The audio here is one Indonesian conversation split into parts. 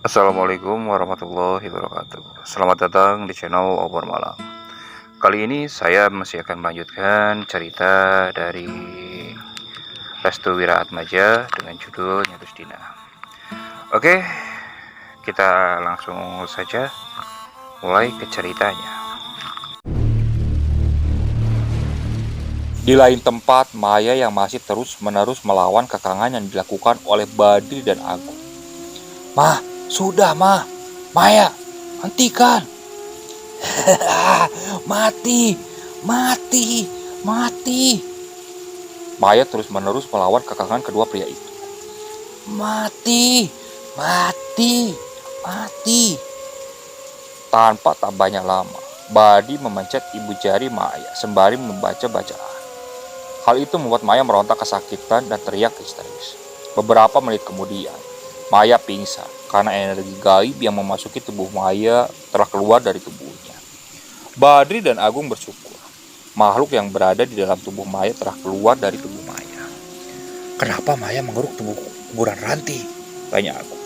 Assalamualaikum warahmatullahi wabarakatuh. Selamat datang di channel Obor Malam. Kali ini saya masih akan melanjutkan cerita dari Restu Wiraatmaja dengan judul Nyatus Dina. Oke, kita langsung saja mulai ke ceritanya. Di lain tempat, Maya yang masih terus-menerus melawan kekangan yang dilakukan oleh Badri dan Agung. "Mah, sudah mah, Maya, hentikan." Mati, mati, mati. Maya terus-menerus melawan kekangan kedua pria itu. Mati, mati, mati. Tanpa tak banyak lama, Badi memencet ibu jari Maya sembari membaca bacaan. Hal itu membuat Maya meronta kesakitan dan teriak histeris. Beberapa menit kemudian, Maya pingsan karena energi gaib yang memasuki tubuh Maya telah keluar dari tubuhnya. Badri dan Agung bersyukur makhluk yang berada di dalam tubuh Maya telah keluar dari tubuh Maya. "Kenapa Maya mengeruk tubuh kuburan Ranti?" tanya Agung.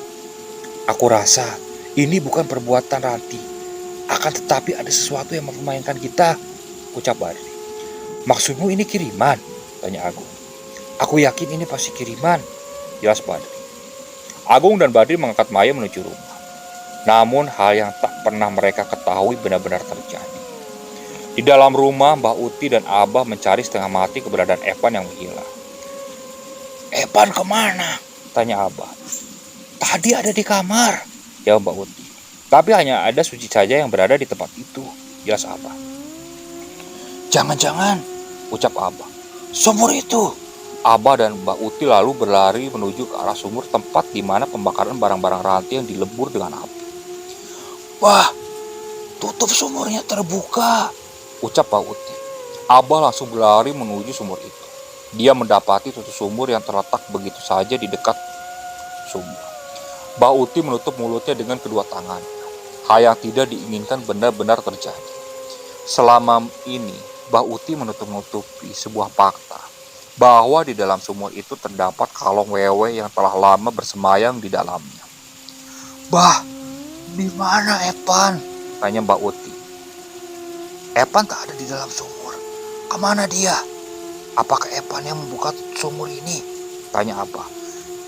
"Aku rasa ini bukan perbuatan Ranti. Akan tetapi ada sesuatu yang mempermainkan kita," ucap Badri. "Maksudmu ini kiriman?" tanya Agung. "Aku yakin ini pasti kiriman," jelas Badri. Agung dan Badri mengangkat Maya menuju rumah. Namun hal yang tak pernah mereka ketahui benar-benar terjadi. Di dalam rumah, Mbah Uti dan Abah mencari setengah mati keberadaan Epan yang menghilang. "Epan kemana?" tanya Abah. "Tadi ada di kamar," jawab Mbah Uti. "Tapi hanya ada Suci saja yang berada di tempat itu," jelas Abah. "Jangan-jangan," ucap Abah, "sumur itu." Abah dan Mbak Uti lalu berlari menuju ke arah sumur tempat di mana pembakaran barang-barang Ranti yang dilebur dengan api. "Wah, tutup sumurnya terbuka," ucap Mbak Uti. Abah langsung berlari menuju sumur itu. Dia mendapati tutup sumur yang terletak begitu saja di dekat sumur. Mbak Uti menutup mulutnya dengan kedua tangannya. Hal yang tidak diinginkan benar-benar terjadi. Selama ini, Mbak Uti menutup-nutupi sebuah fakta bahwa di dalam sumur itu terdapat kalong wewe yang telah lama bersemayam di dalamnya. "Bah, di mana Epan?" tanya Mbak Uti. "Epan tak ada di dalam sumur. Kemana dia? Apakah Epan yang membuka sumur ini?" tanya Abah.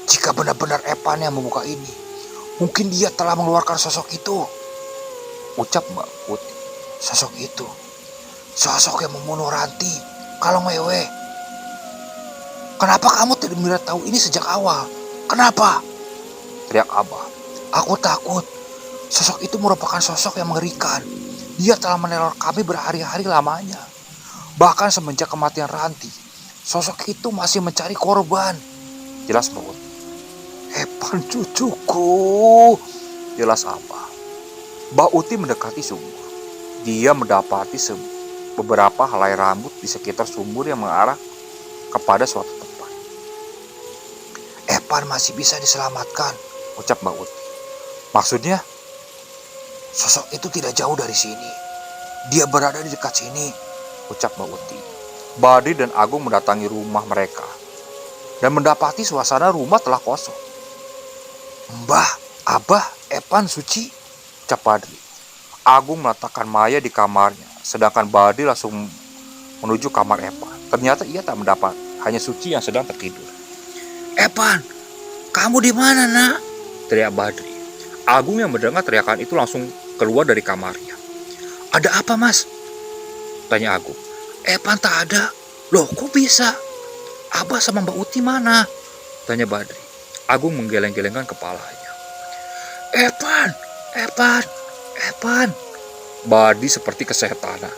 "Jika benar-benar Epan yang membuka ini, mungkin dia telah mengeluarkan sosok itu," ucap Mbak Uti. "Sosok itu, sosok yang membunuh Ranti, kalong wewe. Kenapa kamu tidak memberitahu ini sejak awal? Kenapa?" teriak Abah. "Aku takut. Sosok itu merupakan sosok yang mengerikan. Dia telah meneror kami berhari-hari lamanya. Bahkan semenjak kematian Ranti, sosok itu masih mencari korban," jelas Mbak Uti. "Epan cucuku," jelas Abah. Mbak Uti mendekati sumur. Dia mendapati beberapa helai rambut di sekitar sumur yang mengarah kepada suatu tempat. "Epan masih bisa diselamatkan," ucap Mbak Uti. "Maksudnya?" "Sosok itu tidak jauh dari sini. Dia berada di dekat sini," ucap Mbak Uti. Badri dan Agung mendatangi rumah mereka dan mendapati suasana rumah telah kosong. "Mbah, Abah, Epan, Suci," ucap Badri. Agung meletakkan Maya di kamarnya, sedangkan Badri langsung menuju kamar Epan. Ternyata ia tak mendapat, hanya Suci yang sedang tertidur. "Epan, kamu di mana, Nak?" teriak Badri. Agung yang mendengar teriakan itu langsung keluar dari kamarnya. "Ada apa, Mas?" tanya Agung. "Epan tak ada." "Loh, kok bisa? Abah sama Mbak Uti mana?" tanya Badri. Agung menggeleng-gelengkan kepalanya. "Epan, Epan, Epan." Badri seperti kesetanan.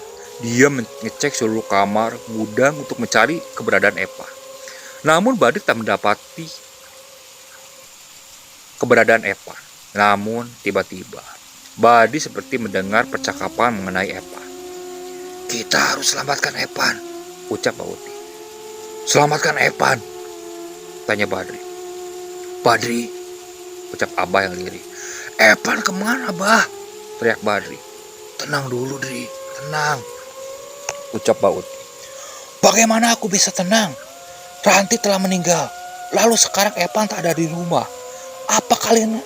Dia mengecek seluruh kamar, gudang untuk mencari keberadaan Epan. Namun Badri tak mendapati keberadaan Epan. Namun tiba-tiba Badri seperti mendengar percakapan mengenai Epan. "Kita harus selamatkan Epan," ucap Mbak Uti. "Selamatkan Epan?" tanya Badri. "Badri," ucap Abah yang lirih. "Epan kemana, Bah?" teriak Badri. "Tenang dulu, Dri, tenang," ucap Mbak Uti. "Bagaimana aku bisa tenang? Ranti telah meninggal. Lalu sekarang Epan tak ada di rumah. Apa kalian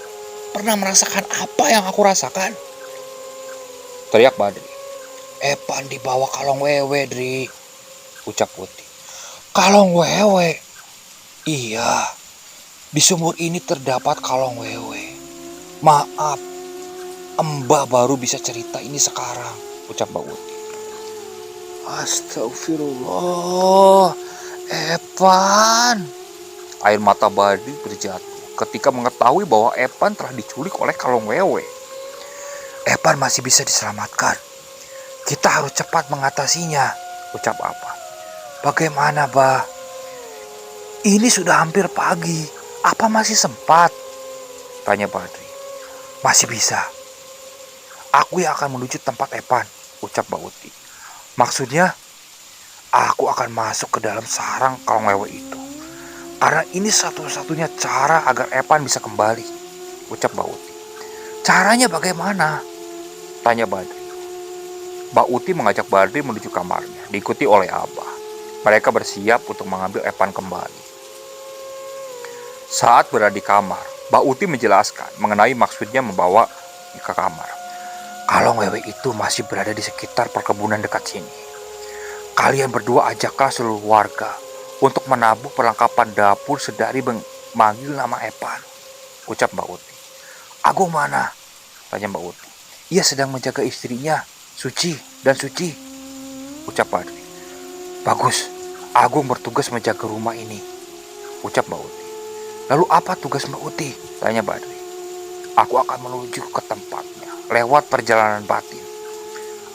pernah merasakan apa yang aku rasakan? Teriak Badri. Epan dibawa kalong wewe, Dri, ucap Uti. Kalong wewe? Iya, di sumur ini terdapat kalong wewe. Maaf, Mbak baru bisa cerita ini sekarang, ucap Mbak Uti. Astagfirullah, Epan. Air mata Badri berjatuh ketika mengetahui bahwa Epan telah diculik oleh kalong wewe. Epan masih bisa diselamatkan. Kita harus cepat mengatasinya, ucap Apa. Bagaimana, Bah? Ini sudah hampir pagi. Apa masih sempat? Tanya Badri. Masih bisa. Aku yang akan menuju tempat Epan, ucap Mbak Uti. Maksudnya, aku akan masuk ke dalam sarang kalong wewe itu. Karena ini satu-satunya cara agar Epan bisa kembali, ucap Mbak Uti. Caranya bagaimana? Tanya Badri. Mbak Uti mengajak Badri menuju kamarnya, diikuti oleh Abah. Mereka bersiap untuk mengambil Epan kembali. Saat berada di kamar, Mbak Uti menjelaskan mengenai maksudnya membawa ke kamar. Kalong wewe itu masih berada di sekitar perkebunan dekat sini. Kalian berdua ajaklah seluruh warga untuk menabuh perlengkapan dapur sedari memanggil nama Epan, ucap Mbak Uti. Agung mana? Tanya Mbak Uti. Ia sedang menjaga istrinya, Suci dan Suci, ucap Badri. Bagus, Agung bertugas menjaga rumah ini, ucap Mbak Uti. Lalu apa tugas Mbak Uti? Tanya Badri. Aku akan menuju ke tempatnya lewat perjalanan batin.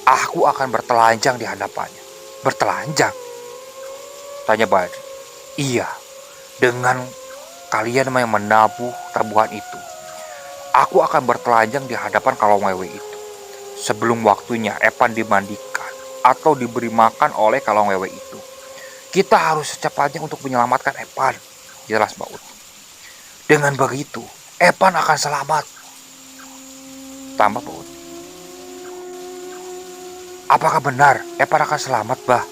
Aku akan bertelanjang di hadapannya. Bertelanjang? Tanya Badri. Iya, dengan kalian yang menabuh tabuhan itu. Aku akan bertelanjang di hadapan kalong wewe itu. Sebelum waktunya Epan dimandikan atau diberi makan oleh kalong wewe itu. Kita harus secepatnya untuk menyelamatkan Epan, jelas Mbak Uti. Dengan begitu, Epan akan selamat, tambah Mbak Uti. Apakah benar Epan akan selamat, Bah?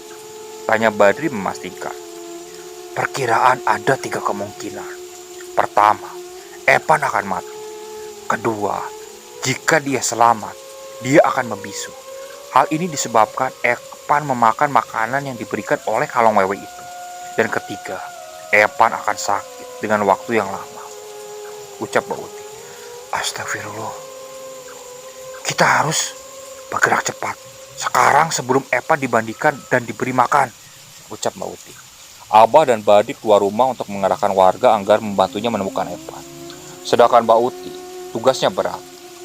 Tanya Badri memastikan. Perkiraan ada 3 kemungkinan. Pertama, Epan akan mati. Kedua, jika dia selamat, dia akan membisu. Hal ini disebabkan Epan memakan makanan yang diberikan oleh kalong wewe itu. Dan ketiga, Epan akan sakit dengan waktu yang lama, ucap Mbak Uti. Astagfirullah. Kita harus bergerak cepat. Sekarang sebelum Epan dimandikan dan diberi makan, ucap Mbak Uti. Abah dan Badri keluar rumah untuk mengerahkan warga agar membantunya menemukan Epan. Sedangkan Mbak Uti, tugasnya berat.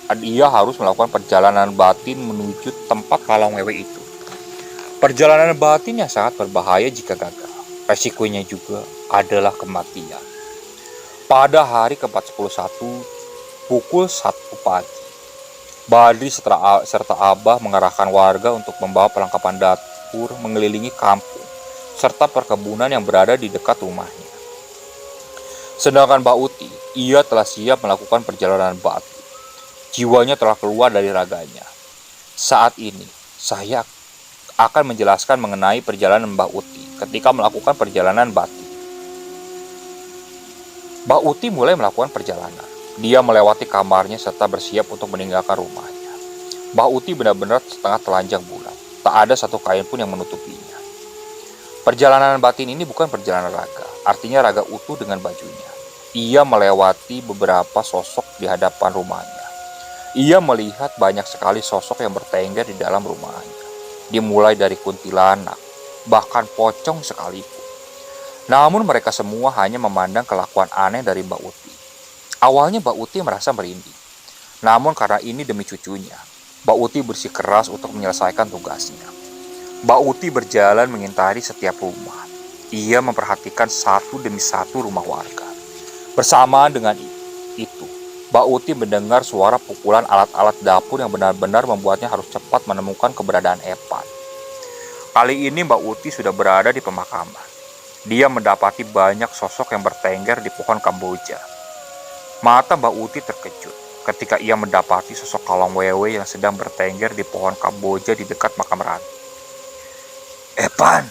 Dia harus melakukan perjalanan batin menuju tempat kalong wewe itu. Perjalanan batinnya sangat berbahaya jika gagal. Resikonya juga adalah kematian. Pada hari ke-41, pukul 1 pagi, Badri serta Abah mengarahkan warga untuk membawa perlengkapan dapur mengelilingi kampung, serta perkebunan yang berada di dekat rumahnya. Sedangkan Mbak Uti, ia telah siap melakukan perjalanan batin. Jiwanya telah keluar dari raganya. Saat ini, saya akan menjelaskan mengenai perjalanan Mbak Uti ketika melakukan perjalanan batin. Mbak Uti mulai melakukan perjalanan. Dia melewati kamarnya serta bersiap untuk meninggalkan rumahnya. Mbak Uti benar-benar setengah telanjang bulat. Tak ada satu kain pun yang menutupinya. Perjalanan batin ini bukan perjalanan raga, artinya raga utuh dengan bajunya. Ia melewati beberapa sosok di hadapan rumahnya. Ia melihat banyak sekali sosok yang bertengger di dalam rumahnya. Dimulai dari kuntilanak, bahkan pocong sekalipun. Namun mereka semua hanya memandang kelakuan aneh dari Mbak Uti. Awalnya Mbak Uti merasa merinding. Namun karena ini demi cucunya, Mbak Uti bersikeras untuk menyelesaikan tugasnya. Mbak Uti berjalan mengintari setiap rumah. Ia memperhatikan satu demi satu rumah warga. Bersamaan dengan itu, Mbak Uti mendengar suara pukulan alat-alat dapur yang benar-benar membuatnya harus cepat menemukan keberadaan Epan. Kali ini Mbak Uti sudah berada di pemakaman. Dia mendapati banyak sosok yang bertengger di pohon Kamboja. Mata Mbak Uti terkejut ketika ia mendapati sosok kalong wewe yang sedang bertengger di pohon Kamboja di dekat makam Ranti. Epan,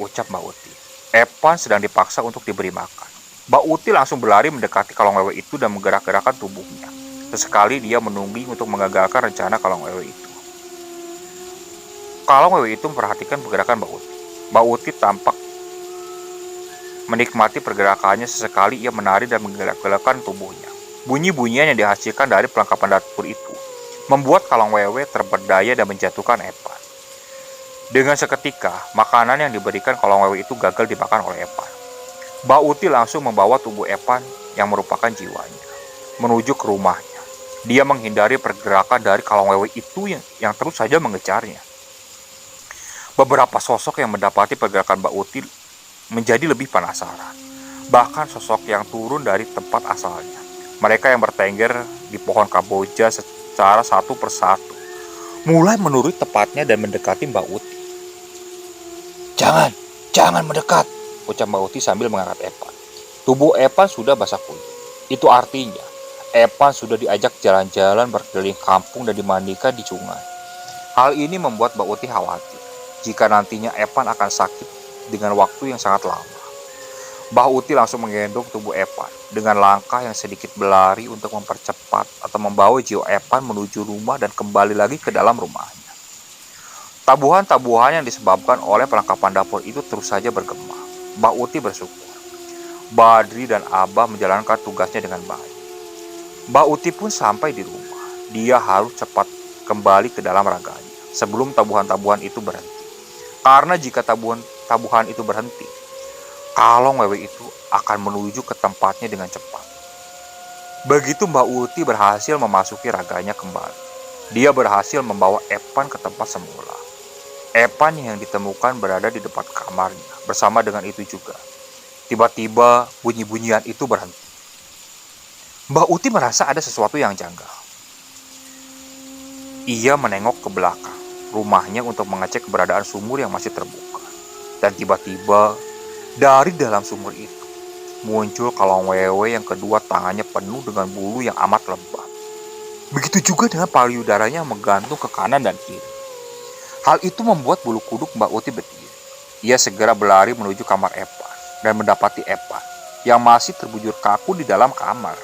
ucap Mbak Uti. Epan sedang dipaksa untuk diberi makan. Mbak Uti langsung berlari mendekati kalong wewe itu dan menggerak-gerakkan tubuhnya. Sesekali dia menungging untuk menggagalkan rencana Kalong Wewe itu. Kalong Wewe itu memperhatikan pergerakan Mbak Uti. Mbak Uti tampak menikmati pergerakannya. Sesekali ia menari dan menggerak-gerakkan tubuhnya. Bunyi-bunyian yang dihasilkan dari perlengkapan dapur itu membuat Kalong Wewe terberdaya dan menjatuhkan Epan. Dengan seketika, makanan yang diberikan Kalong Wewe itu gagal dimakan oleh Epan. Mbak Uti langsung membawa tubuh Epan yang merupakan jiwanya menuju ke rumahnya. Dia menghindari pergerakan dari Kalong Wewe itu yang terus saja mengejarnya. Beberapa sosok yang mendapati pergerakan Mbak Uti menjadi lebih penasaran. Bahkan sosok yang turun dari tempat asalnya. Mereka yang bertengger di pohon kamboja secara satu persatu mulai menurut tepatnya dan mendekati Mbak Uti. Jangan mendekat, ucap Mbak Uti sambil mengangkat Epan. Tubuh Epan sudah basah kuyup. Itu artinya Epan sudah diajak jalan-jalan berkeliling kampung dan dimandikan di sungai. Hal ini membuat Mbak Uti khawatir jika nantinya Epan akan sakit dengan waktu yang sangat lama. Mbak Uti langsung menggendong tubuh Epan dengan langkah yang sedikit berlari untuk mempercepat atau membawa jiwa Epan menuju rumah dan kembali lagi ke dalam rumahnya. Tabuhan-tabuhan yang disebabkan oleh perlengkapan dapur itu terus saja bergema. Mbak Uti bersyukur Badri dan Abah menjalankan tugasnya dengan baik. Mbak Uti pun sampai di rumah. Dia harus cepat kembali ke dalam raganya sebelum tabuhan-tabuhan itu berhenti. Karena jika tabuhan itu berhenti, Kalong Wewe itu akan menuju ke tempatnya dengan cepat. Begitu Mbak Uti berhasil memasuki raganya kembali, dia berhasil membawa Epan ke tempat semula. Epan yang ditemukan berada di depan kamarnya. Bersama dengan itu juga, tiba-tiba bunyi-bunyian itu berhenti. Mbak Uti merasa ada sesuatu yang janggal. Ia menengok ke belakang rumahnya untuk mengecek keberadaan sumur yang masih terbuka. Dan tiba-tiba dari dalam sumur itu muncul Kalong Wewe yang kedua tangannya penuh dengan bulu yang amat lebat. Begitu juga dengan payudaranya yang menggantung ke kanan dan kiri. Hal itu membuat bulu kuduk Mbak Uti berdiri. Ia segera berlari menuju kamar Epan dan mendapati Epan yang masih terbujur kaku di dalam kamar.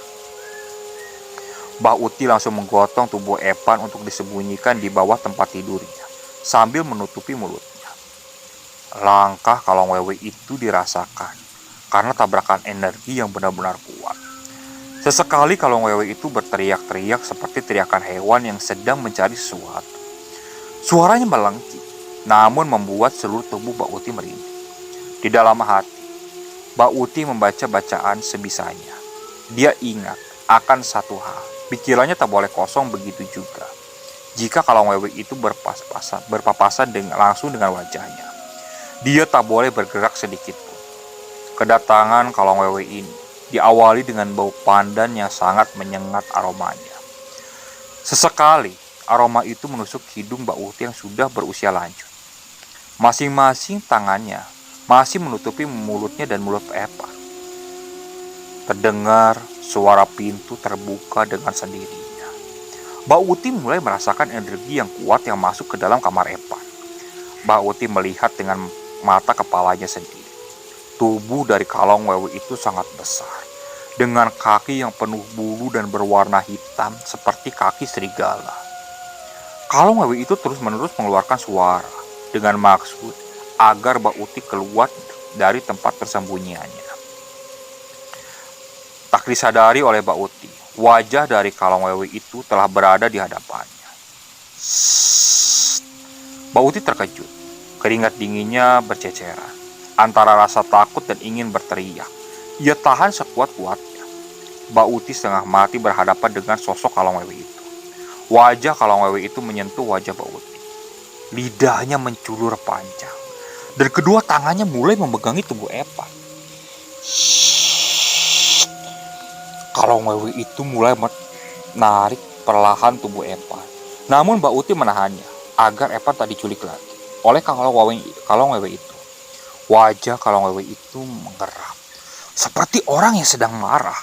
Mbak Uti langsung menggotong tubuh Epan untuk disembunyikan di bawah tempat tidurnya sambil menutupi mulutnya. Langkah Kalong Wewe itu dirasakan karena tabrakan energi yang benar-benar kuat. Sesekali Kalong Wewe itu berteriak-teriak seperti teriakan hewan yang sedang mencari sesuatu. Suaranya melengking, namun membuat seluruh tubuh Mbak Uti merinding. Di dalam hati, Mbak Uti membaca bacaan sebisanya. Dia ingat akan satu hal. Pikirannya tak boleh kosong begitu juga jika Kalong Wewe itu berpapasan langsung dengan wajahnya. Dia tak boleh bergerak sedikit pun. Kedatangan Kalong Wewe ini diawali dengan bau pandan yang sangat menyengat aromanya. Sesekali aroma itu menusuk hidung Mbak Uti yang sudah berusia lanjut. Masing-masing tangannya masih menutupi mulutnya dan mulut Epan. Terdengar suara pintu terbuka dengan sendirinya. Mbak Uti mulai merasakan energi yang kuat yang masuk ke dalam kamar Epan. Mbak Uti melihat dengan mata kepalanya sendiri. Tubuh dari Kalong Wewe itu sangat besar, dengan kaki yang penuh bulu dan berwarna hitam seperti kaki serigala. Kalong Wewe itu terus-menerus mengeluarkan suara dengan maksud agar Mbak Uti keluar dari tempat persembunyiannya. Tak disadari oleh Mbak Uti, wajah dari Kalong Wewe itu telah berada di hadapannya. Mbak Uti terkejut, keringat dinginnya berceceran. Antara rasa takut dan ingin berteriak, ia tahan sekuat-kuatnya. Mbak Uti setengah mati berhadapan dengan sosok Kalong Wewe itu. Wajah Kalong Wewe itu menyentuh wajah Mbak Uti. Lidahnya menculur panjang, dan kedua tangannya mulai memegangi tubuh Epan. Kalong Wewe itu mulai menarik perlahan tubuh Epan. Namun Mbak Uti menahannya agar Epan tak diculik lagi oleh Kalong Wewe itu. Wajah Kalong Wewe itu menggeram seperti orang yang sedang marah.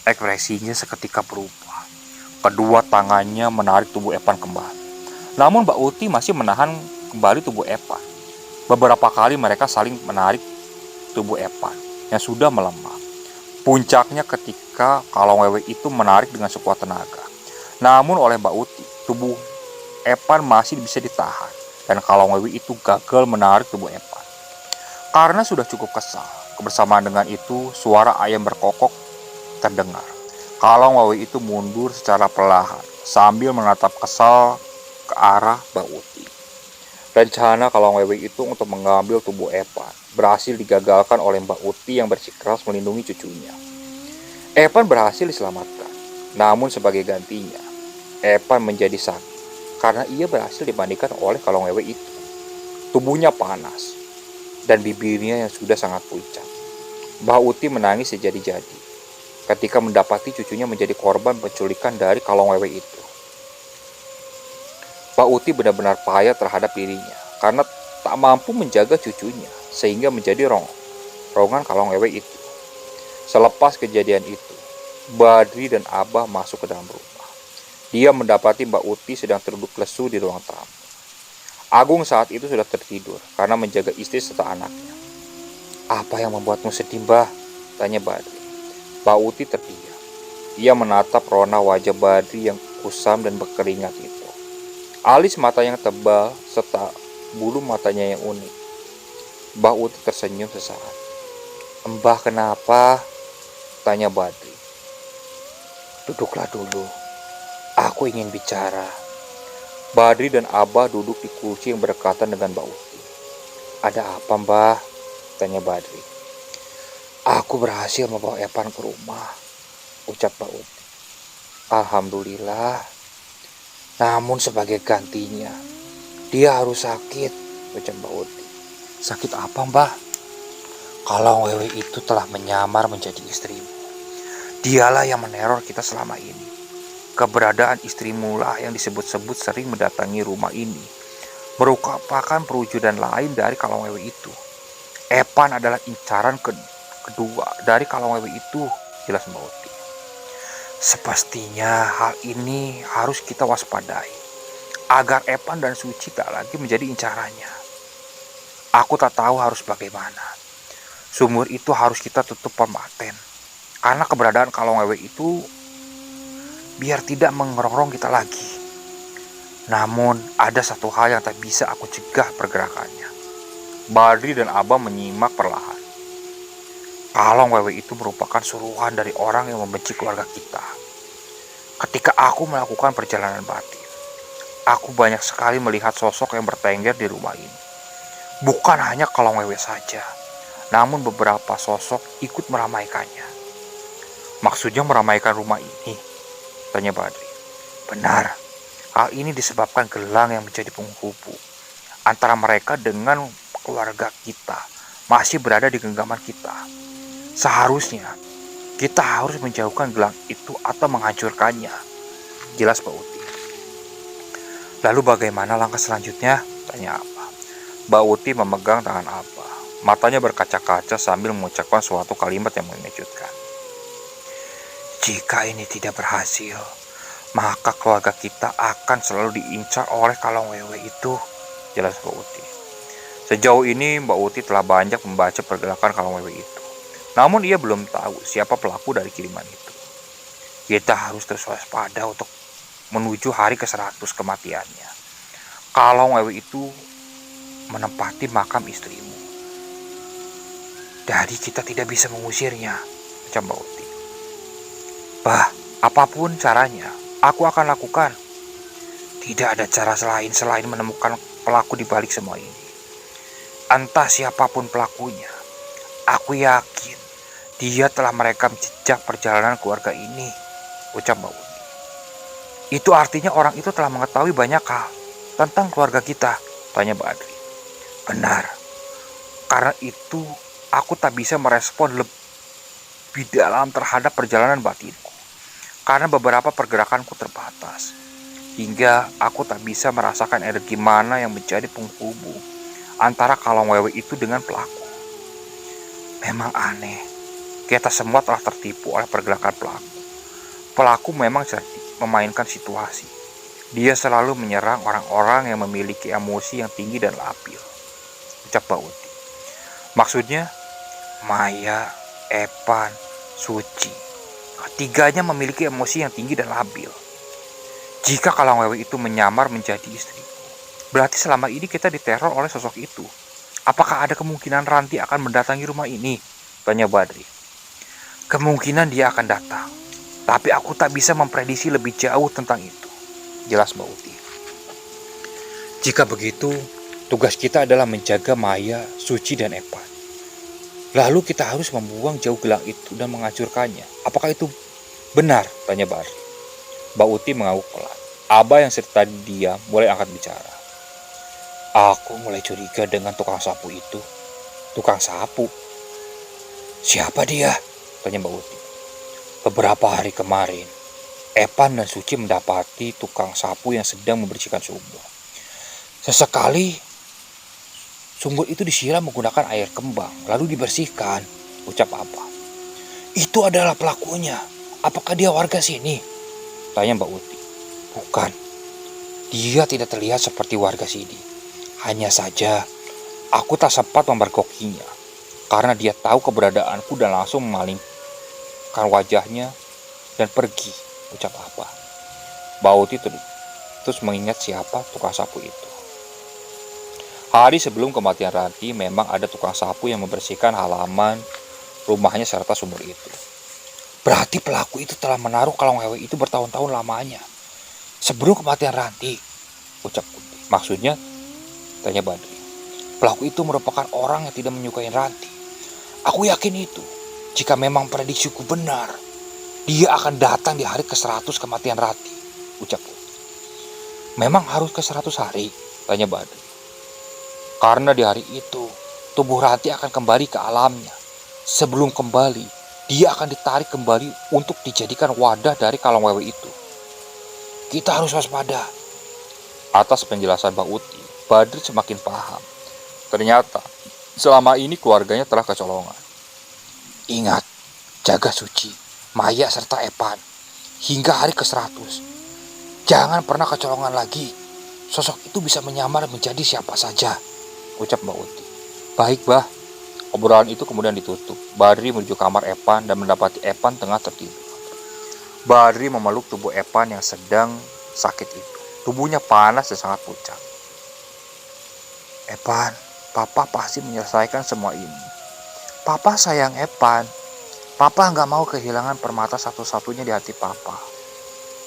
Ekspresinya seketika berubah. Kedua tangannya menarik tubuh Epan kembali. Namun Mbak Uti masih menahan kembali tubuh Epan. Beberapa kali mereka saling menarik tubuh Epan yang sudah melemah. Puncaknya ketika Kalong Wewe itu menarik dengan sekuat tenaga. Namun oleh Mbak Uti, tubuh Epan masih bisa ditahan dan Kalongwewe itu gagal menarik tubuh Epan. Karena sudah cukup kesal, kebersamaan dengan itu suara ayam berkokok terdengar. Kalongwewe itu mundur secara perlahan sambil menatap kesal ke arah Mbak Uti. Rencana Kalongwewe itu untuk mengambil tubuh Epan berhasil digagalkan oleh Mbak Uti yang bersikeras melindungi cucunya. Epan berhasil diselamatkan, namun sebagai gantinya, Epan menjadi sakit karena ia berhasil dimandikan oleh Kalongwewe itu. Tubuhnya panas dan bibirnya yang sudah sangat pucat. Mbak Uti menangis sejadi-jadi ketika mendapati cucunya menjadi korban penculikan dari Kalongwewe itu. Mbak Uti benar-benar payah terhadap dirinya karena tak mampu menjaga cucunya sehingga menjadi rongan Kalongwewe itu. Selepas kejadian itu, Badri dan Abah masuk ke dalam rumah. Dia mendapati Mbak Uti sedang terduduk lesu di ruang tamu. Agung saat itu sudah tertidur karena menjaga istri serta anaknya. "Apa yang membuatmu sedih, Mbah?" tanya Badri. Mbak Uti terdiam. Ia menatap rona wajah Badri yang kusam dan berkeringat itu. Alis mata yang tebal serta bulu matanya yang unik. Mbak Uti tersenyum sesaat. "Mbah, kenapa?" tanya Badri. "Duduklah dulu. Aku ingin bicara." Badri dan Abah duduk di kursi yang berdekatan dengan Mbak Uti. "Ada apa, Mbah?" tanya Badri. "Aku berhasil membawa Epan ke rumah," ucap Mbak Uti. "Alhamdulillah. Namun sebagai gantinya, dia harus sakit," ucap Mbak Uti. "Sakit apa, Mbah?" "Kalongwewe itu telah menyamar menjadi istrimu. Dialah yang meneror kita selama ini. Keberadaan istrimu lah yang disebut-sebut sering mendatangi rumah ini merupakan perwujudan lain dari Kalongwewe itu. Epan adalah incaran kedua dari Kalongwewe itu," jelas Mbak Uti. "Sepastinya hal ini harus kita waspadai agar Epan dan Suci tak lagi menjadi incarannya. Aku tak tahu harus bagaimana. Sumur itu harus kita tutup permaten karena keberadaan Kalongwewe itu biar tidak mengerongrong kita lagi. Namun ada satu hal yang tak bisa aku cegah pergerakannya." Badri dan Abah menyimak perlahan. "Kalongwewe itu merupakan suruhan dari orang yang membenci keluarga kita. Ketika aku melakukan perjalanan batin, aku banyak sekali melihat sosok yang bertengger di rumah ini. Bukan hanya Kalongwewe saja, namun beberapa sosok ikut meramaikannya." "Maksudnya meramaikan rumah ini?" tanya Badri. "Benar. Hal ini disebabkan gelang yang menjadi penghubung antara mereka dengan keluarga kita masih berada di genggaman kita. Seharusnya kita harus menjauhkan gelang itu atau menghancurkannya," jelas Mbak Uti. "Lalu bagaimana langkah selanjutnya?" tanya Abah. Mbak Uti memegang tangan Abah. Matanya berkaca-kaca sambil mengucapkan suatu kalimat yang mengejutkan. "Jika ini tidak berhasil, maka keluarga kita akan selalu diincar oleh Kalongwewe itu," jelas Mbak Uti. Sejauh ini Mbak Uti telah banyak membaca pergerakan Kalongwewe itu. Namun ia belum tahu siapa pelaku dari kiriman itu. "Kita harus terus waspada untuk menuju hari ke-100 kematiannya. Kalongwewe itu menempati makam istrimu. Jadi kita tidak bisa mengusirnya," ucap Mbak Uti. "Bah, apapun caranya, aku akan lakukan. Tidak ada cara lain selain menemukan pelaku di balik semua ini. Entah siapapun pelakunya, aku yakin dia telah merekam jejak perjalanan keluarga ini," ucap Mbak Uti. "Itu artinya orang itu telah mengetahui banyak hal tentang keluarga kita," tanya Badri. "Benar. Karena itu aku tak bisa merespon lebih dalam terhadap perjalanan batinku. Karena beberapa pergerakanku terbatas. Hingga aku tak bisa merasakan energi mana yang menjadi penghubung antara Kalongwewe itu dengan pelaku. Memang aneh. Kita semua telah tertipu oleh pergerakan pelaku. Pelaku memang cerdik memainkan situasi. Dia selalu menyerang orang-orang yang memiliki emosi yang tinggi dan labil," ucap Mbak Uti. "Maksudnya Maya, Epan, Suci. Ketiganya memiliki emosi yang tinggi dan labil. Jika Kalangwewe itu menyamar menjadi istriku, berarti selama ini kita diteror oleh sosok itu. Apakah ada kemungkinan Ranti akan mendatangi rumah ini? Tanya Badri. Kemungkinan dia akan datang, tapi aku tak bisa memprediksi lebih jauh tentang itu, jelas Mbak Uti. Jika begitu, tugas kita adalah menjaga Maya, Suci, dan Epan. Lalu kita harus membuang jauh gelang itu dan menghancurkannya. Apakah itu benar? Tanya Badri. Mbak Uti mengangguk pelan. Abah yang serta dia mulai angkat bicara. Aku mulai curiga dengan tukang sapu itu. Tukang sapu? Siapa dia? Tanya Mbak Uti. Beberapa hari kemarin, Epan dan Suci mendapati tukang sapu yang sedang membersihkan sumur. Sesekali, sumur itu disiram menggunakan air kembang, lalu dibersihkan, ucap Abah. Itu adalah pelakunya. Apakah dia warga sini? Tanya Mbak Uti. Bukan. Dia tidak terlihat seperti warga sini. Hanya saja, aku tak sempat memergokinya, karena dia tahu keberadaanku dan langsung memalingkan wajahnya dan pergi, ucap Abah. Mbak Uti terus mengingat siapa tukang sapu itu. Hari sebelum kematian Ranti, memang ada tukang sapu yang membersihkan halaman rumahnya serta sumur itu. Berarti pelaku itu telah menaruh Kalangwewe itu bertahun-tahun lamanya. Sebelum kematian Ranti, ucap Kunti. Maksudnya, tanya Badri. Pelaku itu merupakan orang yang tidak menyukai Ranti. Aku yakin itu. Jika memang prediksiku benar, dia akan datang di hari ke-100 kematian Ranti, ucap Kunti. Memang harus ke-100 hari, tanya Badri. Karena di hari itu, tubuh Ranti akan kembali ke alamnya. Sebelum kembali, dia akan ditarik kembali untuk dijadikan wadah dari Kalangwewe itu. Kita harus waspada. Atas penjelasan Mbak Uti, Badri semakin paham. Ternyata, selama ini keluarganya telah kecolongan. Ingat, jaga Suci, Maya serta Epan, hingga hari ke-100. Jangan pernah kecolongan lagi. Sosok itu bisa menyamar menjadi siapa saja, ucap Mbak Uti. Baik, Bah. Obrolan itu kemudian ditutup. Badri menuju kamar Epan dan mendapati Epan tengah tertidur. Badri memeluk tubuh Epan yang sedang sakit itu. Tubuhnya panas dan sangat pucat. Epan, Papa pasti menyelesaikan semua ini. Papa sayang Epan. Papa nggak mau kehilangan permata satu-satunya di hati Papa,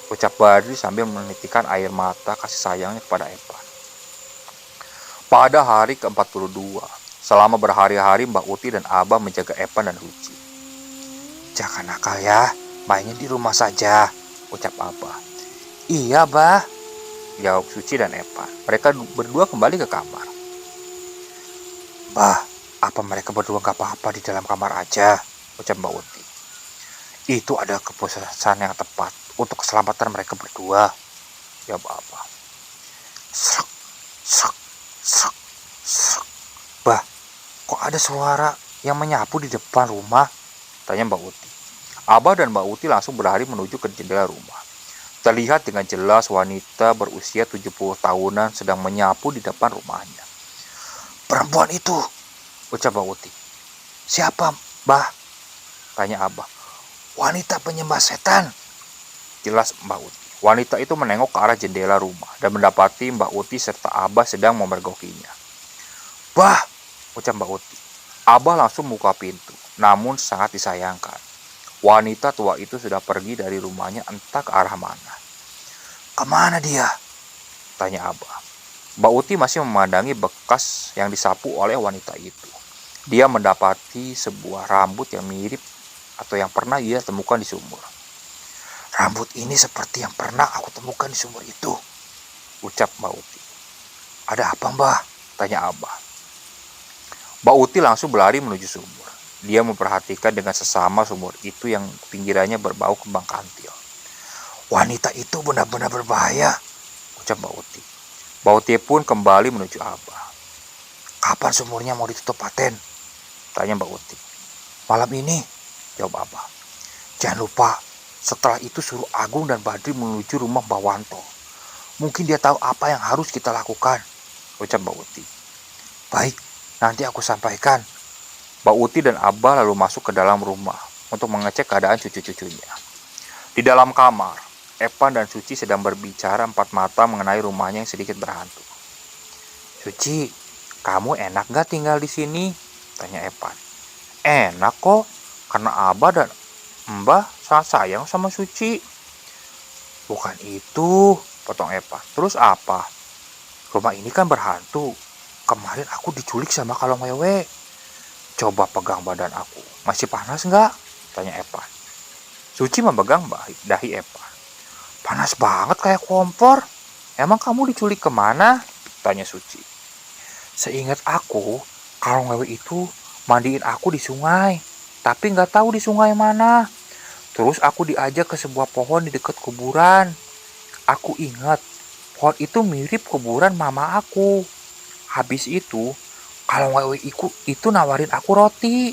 ucap Badri sambil menitikan air mata kasih sayangnya kepada Epan. Pada hari ke-42, selama berhari-hari Mbak Uti dan Abah menjaga Epan dan Suci. Jangan nakal ya, mainnya di rumah saja, ucap Abah. Iya, Bah, jawab Suci dan Epan. Mereka berdua kembali ke kamar. Bah, apa mereka berdua gak apa-apa di dalam kamar aja, ucap Mbak Uti. Itu ada keputusan yang tepat untuk keselamatan mereka berdua, jawab Abah. Srek, srek, srek, srek. Bah, kok ada suara yang menyapu di depan rumah? Tanya Mbak Uti. Abah dan Mbak Uti langsung berlari menuju ke jendela rumah. Terlihat dengan jelas wanita berusia 70 tahunan sedang menyapu di depan rumahnya. Perempuan itu, ucap Mbak Uti. Siapa, Bah? Tanya Abah. Wanita penyembah setan, jelas Mbak Uti. Wanita itu menengok ke arah jendela rumah dan mendapati Mbak Uti serta Abah sedang memergokinya. Bah, ucap Mbak Uti. Abah langsung buka pintu, namun sangat disayangkan. Wanita tua itu sudah pergi dari rumahnya entah ke arah mana. Kemana dia? Tanya Abah. Mbak Uti masih memandangi bekas yang disapu oleh wanita itu. Dia mendapati sebuah rambut yang mirip atau yang pernah ia temukan di sumur. Rambut ini seperti yang pernah aku temukan di sumur itu, ucap Mbak Uti. Ada apa, Mbah? Tanya Abah. Mbak Uti langsung berlari menuju sumur. Dia memperhatikan dengan sesama sumur itu yang pinggirannya berbau kembang kantil. Wanita itu benar-benar berbahaya, ucap Mbak Uti. Mbak Uti pun kembali menuju Abah. Kapan sumurnya mau ditutup paten? Tanya Mbak Uti. Malam ini, jawab Abah. Jangan lupa, setelah itu suruh Agung dan Badri menuju rumah Mbak Wanto. Mungkin dia tahu apa yang harus kita lakukan, ucap Mbak Uti. Baik, nanti aku sampaikan. Mbak Uti dan Abah lalu masuk ke dalam rumah untuk mengecek keadaan cucu-cucunya. Di dalam kamar, Epan dan Suci sedang berbicara empat mata mengenai rumahnya yang sedikit berhantu. Suci, kamu enak gak tinggal di sini? Tanya Epan. Enak kok, karena Abah dan Mbah sangat sayang sama Suci. Bukan itu, potong Epan. Terus apa? Rumah ini kan berhantu. Kemarin aku diculik sama kalong wewe. Coba pegang badan aku. Masih panas nggak? Tanya Epan. Suci memegang dahi Epan. Panas banget kayak kompor. Emang kamu diculik kemana? Tanya Suci. Seingat aku, kalong wewe itu mandiin aku di sungai. Tapi nggak tahu di sungai mana. Terus aku diajak ke sebuah pohon di dekat kuburan. Aku ingat, pohon itu mirip kuburan mama aku. Habis itu, kalau wewe itu nawarin aku roti.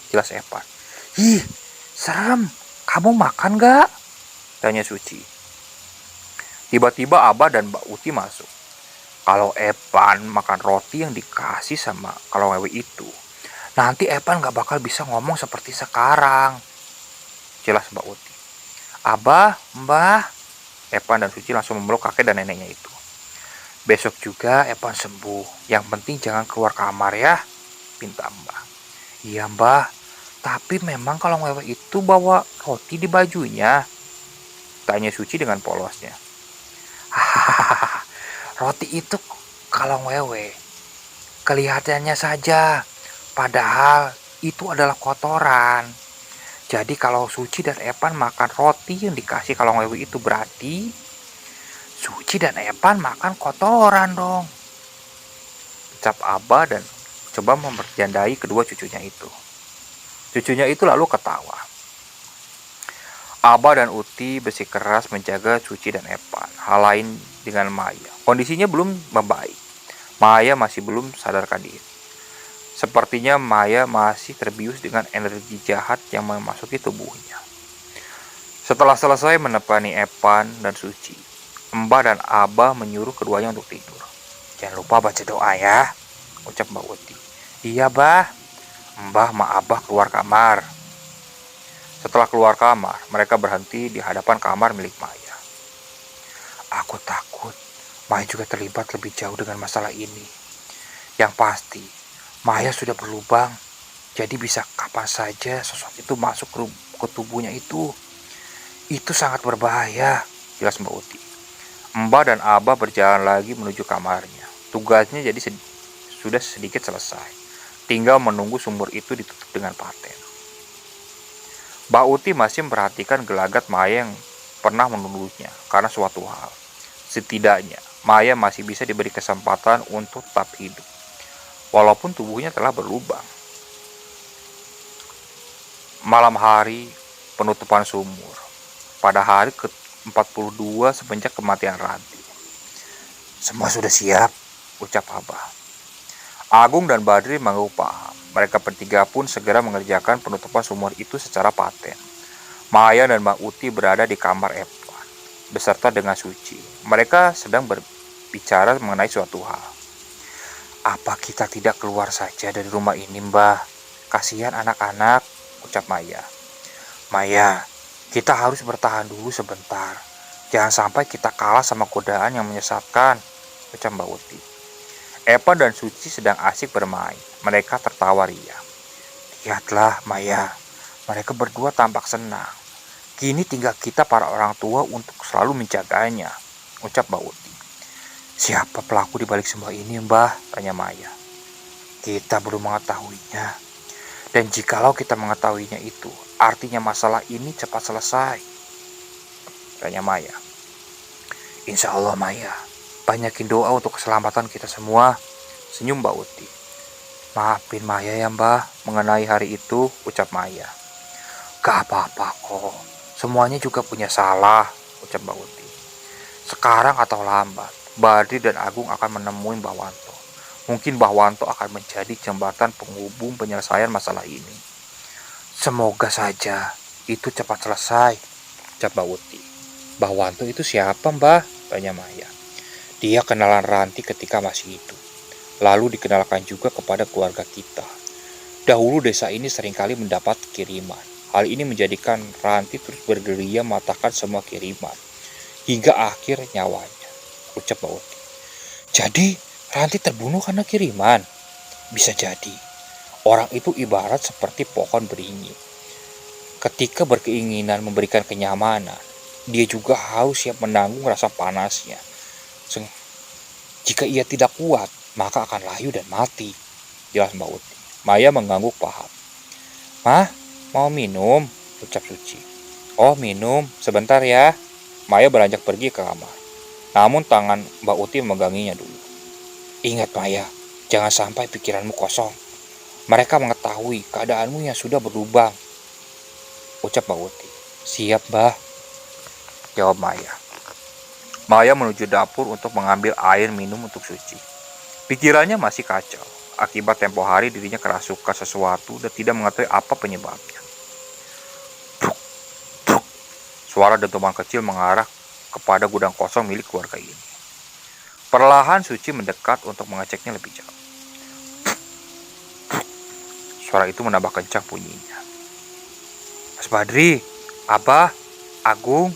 Jelas Epan. Ih, serem. Kamu makan gak? Tanya Suci. Tiba-tiba Abah dan Mbak Uti masuk. Kalau Epan makan roti yang dikasih sama kalau wewe itu, nanti Epan gak bakal bisa ngomong seperti sekarang. Jelas Mbak Uti. Abah, Mbah. Epan dan Suci langsung memeluk kakek dan neneknya itu. Besok juga Epan sembuh. Yang penting jangan keluar kamar ya, pinta Mbah. Iya Mbah, tapi memang kalau wewe itu bawa roti di bajunya? Tanya Suci dengan polosnya. Hahaha, roti itu kalau wewe kelihatannya saja, padahal itu adalah kotoran. Jadi kalau Suci dan Epan makan roti yang dikasih kalau wewe itu berarti Suci dan Epan makan kotoran dong. Ucap Abah dan coba memperjandai kedua cucunya itu. Cucunya itu lalu ketawa. Abah dan Uti bersikeras menjaga Suci dan Epan. Hal lain dengan Maya. Kondisinya belum membaik. Maya masih belum sadarkan diri. Sepertinya Maya masih terbius dengan energi jahat yang memasuki tubuhnya. Setelah selesai menepani Epan dan Suci, Mbah dan Abah menyuruh keduanya untuk tidur. Jangan lupa baca doa ya, ucap Mbak Uti. Iya, Bah. Mbah sama Abah keluar kamar. Setelah keluar kamar, mereka berhenti di hadapan kamar milik Maya. Aku takut Maya juga terlibat lebih jauh dengan masalah ini. Yang pasti, Maya sudah berlubang, jadi bisa kapan saja sosok itu masuk ke tubuhnya itu. Itu sangat berbahaya, jelas Mbak Uti. Mbah dan Abah berjalan lagi menuju kamarnya. Tugasnya jadi sudah sedikit selesai. Tinggal menunggu sumur itu ditutup dengan paten. Mbak Uti masih memperhatikan gelagat Maya yang pernah menuduhnya karena suatu hal. Setidaknya, Maya masih bisa diberi kesempatan untuk tetap hidup, walaupun tubuhnya telah berlubang. Malam hari, penutupan sumur. Pada hari ke-42 semenjak kematian Ranti. Semua sudah siap, ucap Abah. Agung dan Badri mengangguk paham. Mereka bertiga pun segera mengerjakan penutupan sumur itu secara paten. Maya dan Mbak Uti berada di kamar Epan, beserta dengan Suci. Mereka sedang berbicara mengenai suatu hal. Apa kita tidak keluar saja dari rumah ini, Mbah? Kasihan anak-anak, ucap Maya. Maya, kita harus bertahan dulu sebentar. Jangan sampai kita kalah sama godaan yang menyesatkan, ucap Mbak Uti. Epan dan Suci sedang asik bermain. Mereka tertawa riang. Lihatlah, Maya. Mereka berdua tampak senang. Kini tinggal kita para orang tua untuk selalu menjaganya, ucap Mbak Uti. Siapa pelaku di balik semua ini, Mbah? Tanya Maya. Kita belum mengetahuinya. Dan jikalau kita mengetahuinya itu, artinya masalah ini cepat selesai. Tanya Maya. Insya Allah, Maya. Banyakin doa untuk keselamatan kita semua. Senyum Mbak Uti. Maafin Maya ya, Mbah, mengenai hari itu, ucap Maya. Gak apa-apa kok. Semuanya juga punya salah, ucap Mbak Uti. Sekarang atau lambat, Badri dan Agung akan menemui Mbah Wanto. Mungkin Mbah Wanto akan menjadi jembatan penghubung penyelesaian masalah ini. Semoga saja itu cepat selesai, ucap Mbak Uti. Mbah Wanto itu siapa, Mbah? Tanya Maya. Dia kenalan Ranti ketika masih hidup. Lalu dikenalkan juga kepada keluarga kita. Dahulu desa ini seringkali mendapat kiriman. Hal ini menjadikan Ranti terus bergerilya mematahkan semua kiriman. hingga akhir nyawanya, ucap Mbak Uti. Jadi Ranti terbunuh karena kiriman? Bisa jadi. Orang itu ibarat seperti pohon beringin. Ketika berkeinginan memberikan kenyamanan, dia juga harus siap menanggung rasa panasnya. Jika ia tidak kuat, maka akan layu dan mati, jelas Mbak Uti. Maya mengangguk paham. Mah, mau minum? Ucap Suci. Oh, minum. Sebentar ya. Maya beranjak pergi ke kamar. Namun tangan Mbak Uti memeganginya dulu. Ingat Maya, jangan sampai pikiranmu kosong. Mereka mengetahui keadaanmu yang sudah berubah, ucap Mbak Uti. Siap, Mbah, jawab Maya. Maya menuju dapur untuk mengambil air minum untuk Suci. Pikirannya masih kacau. Akibat tempo hari dirinya kerasukan sesuatu dan tidak mengetahui apa penyebabnya. Bruk, bruk. Suara dentuman kecil mengarah kepada gudang kosong milik keluarga ini. Perlahan Suci mendekat untuk mengeceknya lebih jauh. Suara itu menambah kencang bunyinya. Mas Badri, Abah, Agung,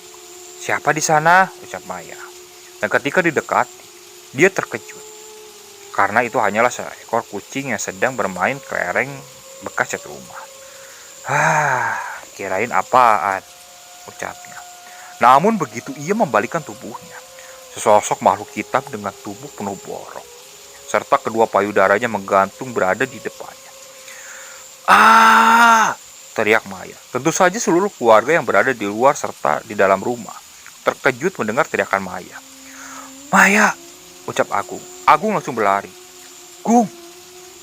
siapa di sana? Ucap Maya. Dan ketika didekati, dia terkejut. Karena itu hanyalah seekor kucing yang sedang bermain kelereng bekas cat rumah. Kirain apaan? Ucapnya. Namun begitu ia membalikkan tubuhnya, sesosok makhluk hitam dengan tubuh penuh borok, serta kedua payudaranya menggantung berada di depannya. Teriak Maya. Tentu saja seluruh keluarga yang berada di luar serta di dalam rumah terkejut mendengar teriakan Maya. Maya, ucap Agung. Agung langsung berlari. Gung!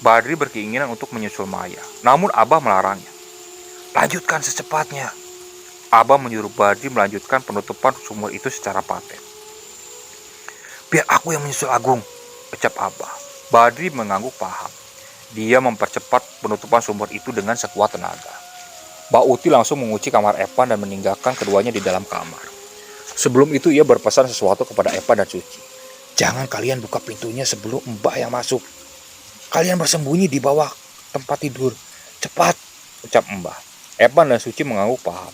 Badri berkeinginan untuk menyusul Maya, namun Abah melarangnya. Lanjutkan secepatnya. Abah menyuruh Badri melanjutkan penutupan sumur itu secara paten. Biar aku yang menyusul Agung, ucap Abah. Badri mengangguk paham. Dia mempercepat penutupan sumur itu dengan sekuat tenaga. Mbak Uti langsung mengunci kamar Evan dan meninggalkan keduanya di dalam kamar. Sebelum itu ia berpesan sesuatu kepada Evan dan Suci. Jangan kalian buka pintunya sebelum Mbak yang masuk. Kalian bersembunyi di bawah tempat tidur. Cepat, ucap Mbah. Evan dan Suci mengangguk paham.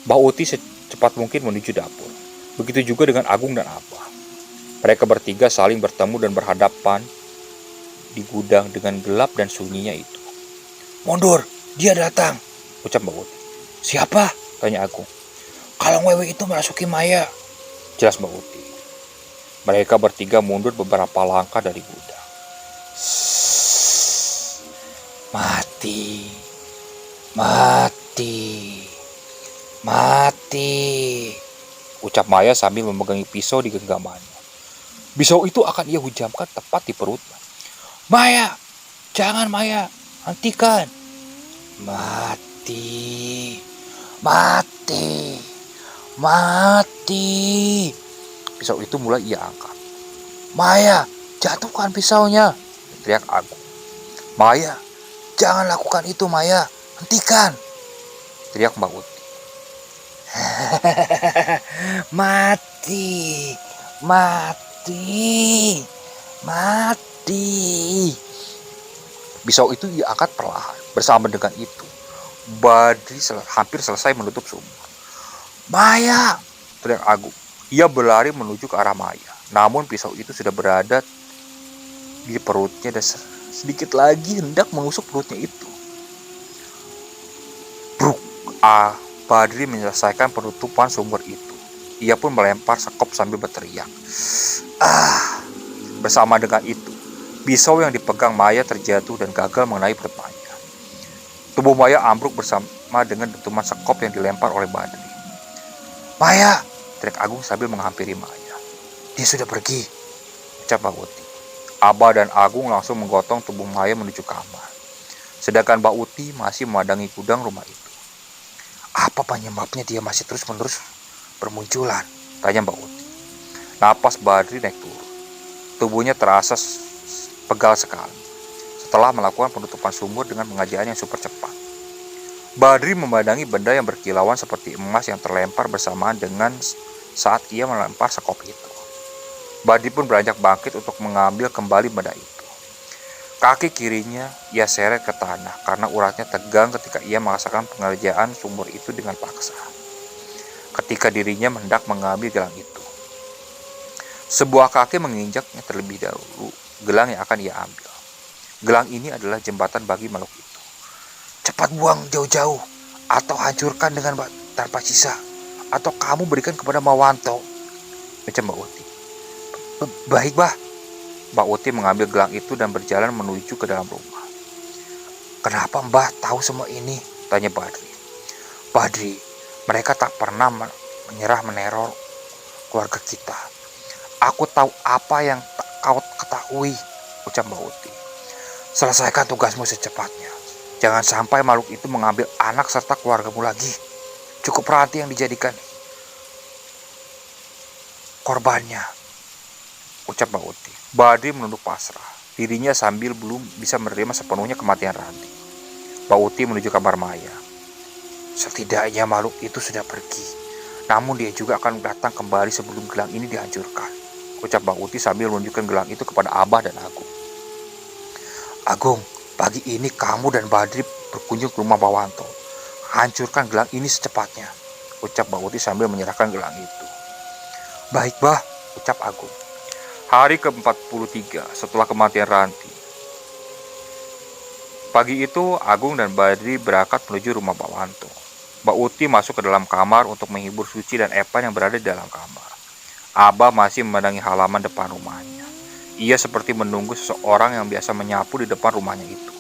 Mbak Uti secepat mungkin menuju dapur. Begitu juga dengan Agung dan Abah. Mereka bertiga saling bertemu dan berhadapan di gudang dengan gelap dan sunyinya itu. Mundur, dia datang, ucap Mbak Uti. Siapa? Tanya Agung. Kalong wewe itu merasuki Maya, jelas Mbak Uti. Mereka bertiga mundur beberapa langkah dari gudang. Mati, mati, mati, ucap Maya sambil memegangi pisau di genggamannya. Pisau itu akan ia hujamkan tepat di perutnya. Maya, jangan Maya, hentikan. Mati, mati, mati. Pisau itu mulai ia angkat. Maya, jatuhkan pisaunya, teriak Agung. Maya, jangan lakukan itu Maya, hentikan, teriak Mbak Uti. Mati, mati, mati. Pisau itu ia angkat perlahan. Bersama dengan itu, Badri hampir selesai menutup sumur. Maya, teriak Agung. Ia berlari menuju ke arah Maya. Namun pisau itu sudah berada di perutnya dan sedikit lagi hendak menusuk perutnya itu. Bruk! Badri menyelesaikan penutupan sumur itu. Ia pun melempar sekop sambil berteriak. Bersama dengan itu, pisau yang dipegang Maya terjatuh dan gagal mengenai perut Maya. Tubuh Maya ambruk bersama dengan dentuman sekop yang dilempar oleh Badri. Maya, teriak Agung sambil menghampiri Maya. Dia sudah pergi, ucap Mbak Uti. Abah dan Agung langsung menggotong tubuh Maya menuju kamar. Sedangkan Mbak Uti masih memandangi gudang rumah itu. Apa penyebabnya dia masih terus-menerus bermunculan? Tanya Mbak Uti. Napas Badri naik turun. Tubuhnya terasa pegal sekali setelah melakukan penutupan sumur dengan pengajian yang super cepat. Badri memandangi benda yang berkilauan seperti emas yang terlempar bersamaan dengan saat ia melempar sekop itu. Badri pun beranjak bangkit untuk mengambil kembali benda itu. Kaki kirinya ia seret ke tanah karena uratnya tegang ketika ia merasakan pengerjaan sumur itu dengan paksa. Ketika dirinya hendak mengambil gelang itu, Sebuah kaki menginjaknya terlebih dahulu gelang yang akan ia ambil. Gelang ini adalah jembatan bagi makhluk itu. Cepat buang jauh-jauh, atau hancurkan tanpa sisa, atau kamu berikan kepada Mawanto, ucap Mbak Uti. Baik, Bah. Mbak Uti mengambil gelang itu dan berjalan menuju ke dalam rumah. Kenapa Mbah tahu semua ini? Tanya Badri. Badri, mereka tak pernah menyerah meneror keluarga kita. Aku tahu apa yang tak kau ketahui, ucap Mbak Uti. Selesaikan tugasmu secepatnya. Jangan sampai makhluk itu mengambil anak serta keluargamu lagi. Cukup Ranti yang dijadikan korbannya, ucap Mbak Uti. Badri menunduk pasrah dirinya sambil belum bisa menerima sepenuhnya kematian Ranti. Mbak Uti menuju kamar Maya. Setidaknya makhluk itu sudah pergi, namun dia juga akan datang kembali sebelum gelang ini dihancurkan, ucap Mbak Uti sambil menunjukkan gelang itu kepada Abah dan Agung. Agung, pagi ini kamu dan Badri berkunjung ke rumah Bawanto. Hancurkan gelang ini secepatnya, ucap Mbak Uti sambil menyerahkan gelang itu. Baik, Bah, ucap Agung. Hari ke-43 setelah kematian Ranti. Pagi itu Agung dan Badri berangkat menuju rumah Bawanto. Mbak Uti masuk ke dalam kamar untuk menghibur Suci dan Epan yang berada di dalam kamar. Abah masih memandangi halaman depan rumahnya. Ia seperti menunggu seseorang yang biasa menyapu di depan rumahnya itu.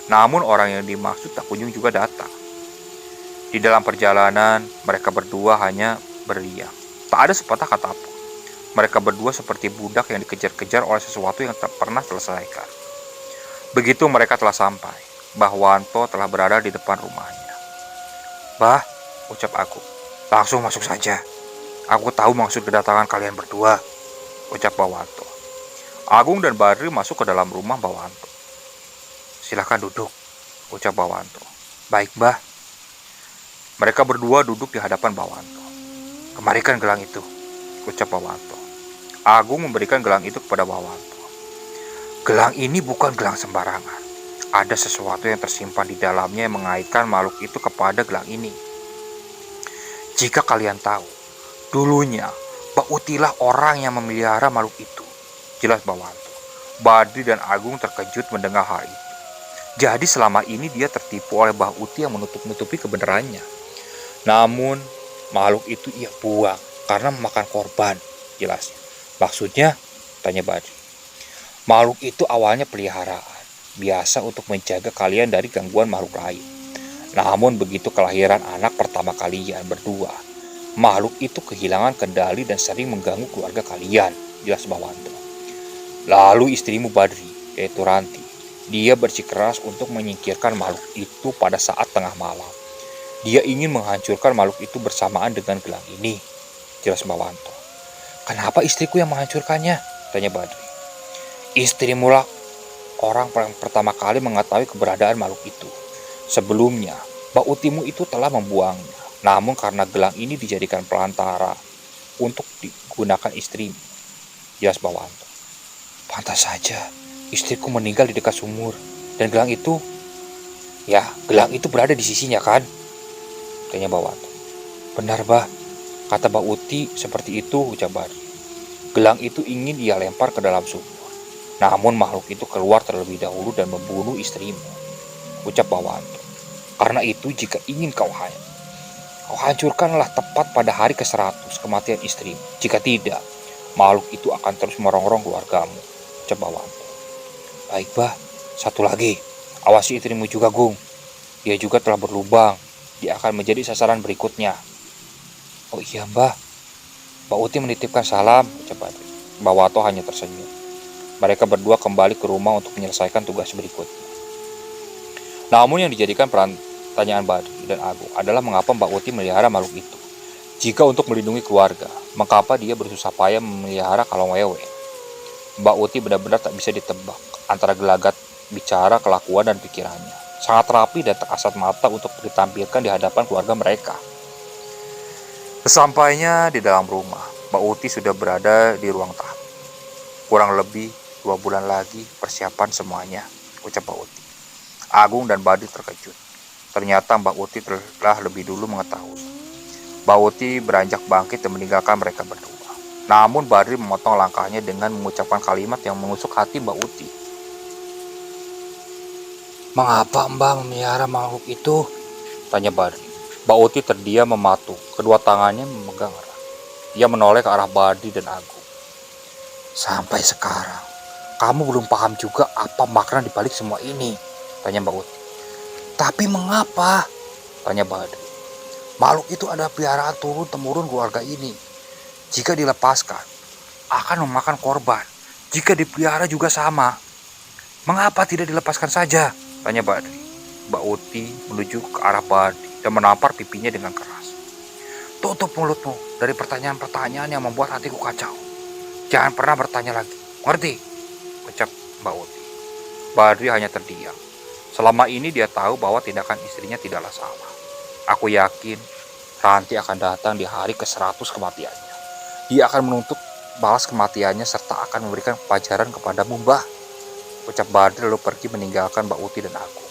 Namun orang yang dimaksud tak kunjung juga datang. Di dalam perjalanan, mereka berdua hanya berdiam. Tak ada sepatah kata pun. Mereka berdua seperti budak yang dikejar-kejar oleh sesuatu yang tak pernah terselesaikan. Begitu mereka telah sampai, Mbah Wanto telah berada di depan rumahnya. Bah, ucap aku, langsung masuk saja. Aku tahu maksud kedatangan kalian berdua, ucap Mbah Wanto. Agung dan Badri masuk ke dalam rumah Mbah Wanto. Silahkan duduk, ucap Mbah Wanto. Baik, Mbah. Mereka berdua duduk di hadapan Mbah Wanto. Kemarikan gelang itu, ucap Mbah Wanto. Agung memberikan gelang itu kepada Mbah Wanto. Gelang ini bukan gelang sembarangan. Ada sesuatu yang tersimpan di dalamnya yang mengaitkan makhluk itu kepada gelang ini. Jika kalian tahu, dulunya Mbak Utilah orang yang memelihara makhluk itu, jelas Mbah Wanto. Badri dan Agung terkejut mendengar hal itu. Jadi selama ini dia tertipu oleh Mbah Uti yang menutup-nutupi kebenarannya. Namun makhluk itu ia buang karena memakan korban, jelasnya. Maksudnya, tanya Badri. Makhluk itu awalnya peliharaan, biasa untuk menjaga kalian dari gangguan makhluk lain. Namun begitu kelahiran anak pertama kalian berdua, makhluk itu kehilangan kendali dan sering mengganggu keluarga kalian, jelas Mbah Wanto. Lalu istrimu Badri, yaitu Ranti, dia bersikeras untuk menyingkirkan makhluk itu pada saat tengah malam. Dia ingin menghancurkan makhluk itu bersamaan dengan gelang ini, jelas Mbah Wanto. Kenapa istriku yang menghancurkannya? Tanya Badri. Istrimu lah orang pertama kali mengetahui keberadaan makhluk itu. Sebelumnya, Mbak Utimu itu telah membuangnya. Namun karena gelang ini dijadikan pelantara untuk digunakan istrimu, jelas Mbah Wanto. Pantas saja, istriku meninggal di dekat sumur. Dan gelang itu, gelang itu berada di sisinya kan? Tanya Mbah Wanto. Benar, Bah. Kata Mbak Uti seperti itu, ucap Badri. Gelang itu ingin ia lempar ke dalam sumur. Namun makhluk itu keluar terlebih dahulu dan membunuh istrimu, ucap Mbah Wanto. Karena itu jika ingin kau hancurkanlah tepat pada hari ke-100 kematian istrimu. Jika tidak, makhluk itu akan terus merongrong keluargamu, ucap Mbah Wanto. Baik, Bah. Satu lagi, awasi istrimu juga, Gung. Dia juga telah berlubang. Dia akan menjadi sasaran berikutnya. Oh iya, Mbah. Mbak Uti menitipkan salam, ucap Badri. Mbah Wanto hanya tersenyum. Mereka berdua kembali ke rumah untuk menyelesaikan tugas berikutnya. Namun yang dijadikan pertanyaan Badri dan Agung adalah mengapa Mbak Uti melihara makhluk itu. Jika untuk melindungi keluarga, mengapa dia bersusah payah memelihara kalong wewe? Mbak Uti benar-benar tak bisa ditebak antara gelagat bicara, kelakuan, dan pikirannya. Sangat rapi dan tak kasat mata untuk ditampilkan di hadapan keluarga mereka. Sesampainya di dalam rumah, Mbak Uti sudah berada di ruang tamu. Kurang lebih 2 bulan lagi persiapan semuanya, ucap Mbak Uti. Agung dan Badri terkejut. Ternyata Mbak Uti telah lebih dulu mengetahui. Mbak Uti beranjak bangkit dan meninggalkan mereka berdua. Namun Badri memotong langkahnya dengan mengucapkan kalimat yang menusuk hati Mbak Uti. "Mengapa Mbak memelihara makhluk itu?" tanya Badri. Mbak Uti terdiam mematung, kedua tangannya memegang erat. Ia menoleh ke arah Badri dan Agung. "Sampai sekarang, kamu belum paham juga apa makna dibalik semua ini?" tanya Mbak Uti. "Tapi mengapa?" tanya Badri. "Makhluk itu adalah peliharaan turun-temurun keluarga ini. Jika dilepaskan, akan memakan korban. Jika dipelihara juga sama. Mengapa tidak dilepaskan saja?" tanya Badri. Mbak Uti menuju ke arah Badri dan menampar pipinya dengan keras. "Tutup mulutmu dari pertanyaan-pertanyaan yang membuat hatiku kacau. Jangan pernah bertanya lagi, ngerti?" ucap Mbak Uti. Badri hanya terdiam. Selama ini dia tahu bahwa tindakan istrinya tidaklah salah. "Aku yakin Ranti akan datang di hari ke-100 kematiannya. Dia akan menuntut balas kematiannya serta akan memberikan pelajaran kepadamu, Mbah," ucap Badri lalu pergi meninggalkan Mbak Uti dan Agung.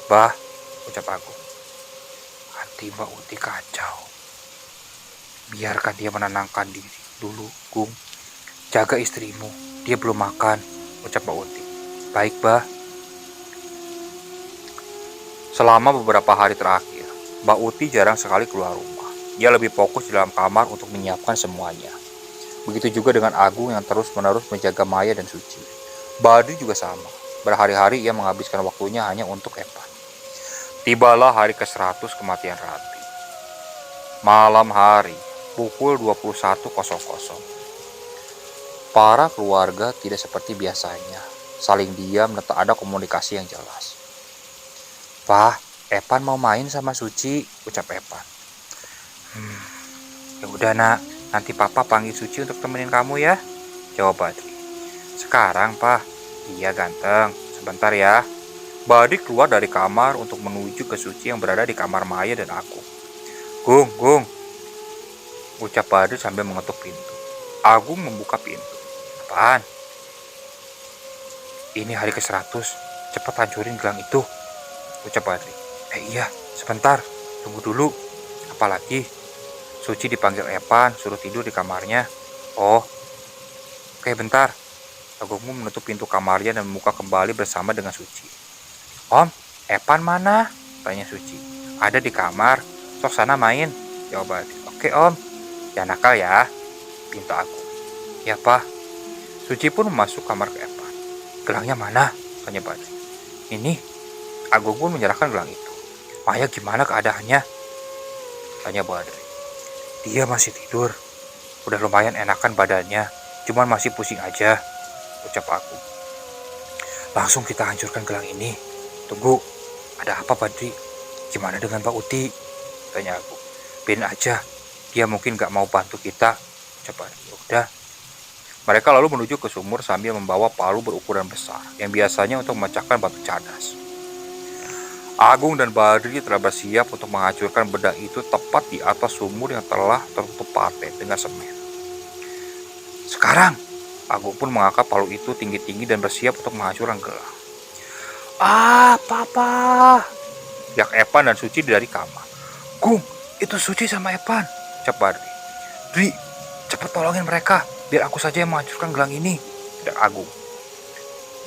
"Bah," ucap Agung, "hati Mbak Uti kacau. Biarkan dia menenangkan diri dulu, Gung. Jaga istrimu, dia belum makan," ucap Mbak Uti. "Baik, Bah." Selama beberapa hari terakhir, Mbak Uti jarang sekali keluar rumah. Dia lebih fokus di dalam kamar untuk menyiapkan semuanya. Begitu juga dengan Agung yang terus-menerus menjaga Maya dan Suci. Badri juga sama. Berhari-hari ia menghabiskan waktunya hanya untuk Epan. Tibalah hari ke-100 kematian Ranti. Malam hari, pukul 21.00. Para keluarga tidak seperti biasanya, saling diam dan tak ada komunikasi yang jelas. "Pak, Epan mau main sama Suci," ucap Epan. "Ya udah nak, nanti papa panggil Suci untuk temenin kamu ya," jawab Badri. "Sekarang, Pak." "Iya ganteng, sebentar ya." Badri keluar dari kamar untuk menuju ke Suci yang berada di kamar Maya dan aku. Gung," ucap Badri sambil mengetuk pintu. Agung membuka pintu. "Apaan?" "Ini hari ke-100, cepat hancurin gelang itu," ucap Badri. Iya, sebentar, tunggu dulu." "Apalagi?" "Suci dipanggil Epan, suruh tidur di kamarnya." "Oh, oke bentar." Agungmu menutup pintu kamarnya dan membuka kembali bersama dengan Suci. "Om, Epan mana?" tanya Suci. "Ada di kamar, sok sana main," jawab Badri. "Oke Om." "Jangan nakal ya," pinta aku. "Ya Pak." Suci pun masuk kamar ke Epan. "Gelangnya mana?" tanya Badri. "Ini." Agung pun menyerahkan gelang itu. "Maya gimana keadaannya?" tanya Badri. "Dia masih tidur. Udah lumayan enakan badannya, cuman masih pusing aja," ucap aku. "Langsung kita hancurkan gelang ini." "Tunggu, ada apa Badri? Gimana dengan Mbak Uti?" tanya aku. "Biarin aja, dia mungkin gak mau bantu kita," ucap Badri. "Udah." Mereka lalu menuju ke sumur sambil membawa palu berukuran besar yang biasanya untuk memecahkan batu cadas. Agung dan Badri telah bersiap untuk menghancurkan benda itu tepat di atas sumur yang telah tertutup paten dengan semen. "Sekarang!" Agung pun mengangkat palu itu tinggi-tinggi dan bersiap untuk menghancurkan gelang. "Ah, Papa!" teriak Epan dan Suci dari kamar. "Gung, itu Suci sama Epan," ucap Badri. "Dri, cepat tolongin mereka, biar aku saja yang menghancurkan gelang ini," teriak Agung.